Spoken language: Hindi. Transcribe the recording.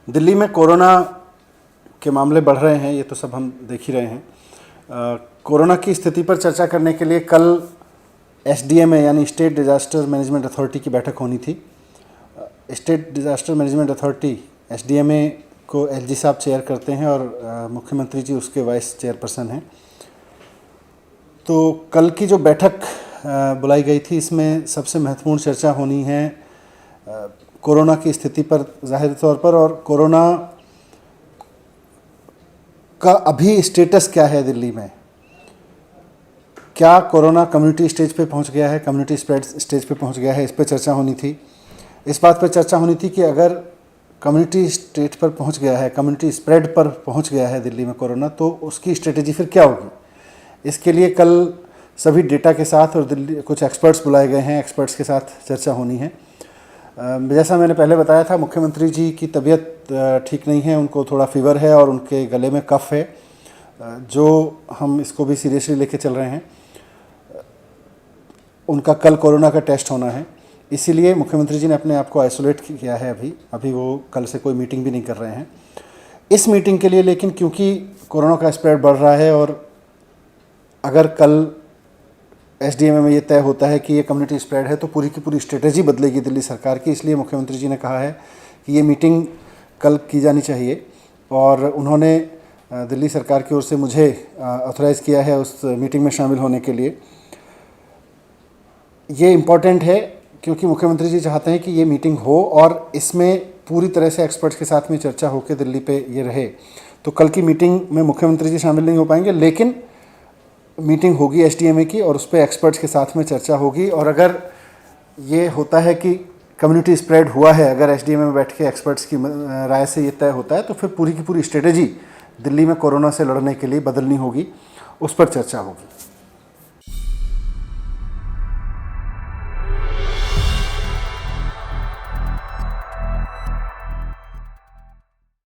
दिल्ली में कोरोना के मामले बढ़ रहे हैं, ये तो सब हम देख ही रहे हैं। कोरोना की स्थिति पर चर्चा करने के लिए कल एसडीएमए यानी स्टेट डिज़ास्टर मैनेजमेंट अथॉरिटी की बैठक होनी थी। State disaster management authority SDMA को एलजी साहब चेयर करते हैं और मुख्यमंत्री जी उसके वाइस चेयरपर्सन हैं। तो कल की जो बैठक बुलाई गई थी, इसमें सबसे महत्वपूर्ण चर्चा होनी है कोरोना की स्थिति पर ज़ाहिर तौर पर, और कोरोना का अभी स्टेटस क्या है दिल्ली में। क्या कोरोना कम्युनिटी स्टेज पे पहुंच गया है, कम्युनिटी स्प्रेड स्टेज पे पहुंच गया है, इस पर चर्चा होनी थी। इस बात पर चर्चा होनी थी कि अगर कम्युनिटी स्टेज पर पहुंच गया है, कम्युनिटी स्प्रेड पर पहुंच गया है दिल्ली में कोरोना, तो उसकी स्ट्रेटेजी फिर क्या होगी। इसके लिए कल सभी डेटा के साथ और दिल्ली कुछ एक्सपर्ट्स बुलाए गए हैं, एक्सपर्ट्स के साथ चर्चा होनी है। जैसा मैंने पहले बताया था, मुख्यमंत्री जी की तबीयत ठीक नहीं है, उनको थोड़ा फीवर है और उनके गले में कफ है, जो हम इसको भी सीरियसली लेके चल रहे हैं। उनका कल कोरोना का टेस्ट होना है, इसीलिए मुख्यमंत्री जी ने अपने आप को आइसोलेट किया है। अभी वो कल से कोई मीटिंग भी नहीं कर रहे हैं इस मीटिंग के लिए। लेकिन क्योंकि कोरोना का स्प्रेड बढ़ रहा है और अगर कल एसडीएमए में ये तय होता है कि ये कम्युनिटी स्प्रेड है, तो पूरी की पूरी स्ट्रेटेजी बदलेगी दिल्ली सरकार की। इसलिए मुख्यमंत्री जी ने कहा है कि ये मीटिंग कल की जानी चाहिए, और उन्होंने दिल्ली सरकार की ओर से मुझे ऑथराइज़ किया है उस मीटिंग में शामिल होने के लिए। ये इम्पॉर्टेंट है क्योंकि मुख्यमंत्री जी चाहते हैं कि ये मीटिंग हो और इसमें पूरी तरह से एक्सपर्ट्स के साथ में चर्चा होकर दिल्ली पे ये रहे। तो कल की मीटिंग में मुख्यमंत्री जी शामिल नहीं हो पाएंगे, लेकिन मीटिंग होगी एसडीएमए की और उस पर एक्सपर्ट्स के साथ में चर्चा होगी। और अगर ये होता है कि कम्युनिटी स्प्रेड हुआ है, अगर एसडीएमए में बैठ के एक्सपर्ट्स की राय से ये तय होता है, तो फिर पूरी की पूरी स्ट्रेटेजी दिल्ली में कोरोना से लड़ने के लिए बदलनी होगी, उस पर चर्चा होगी।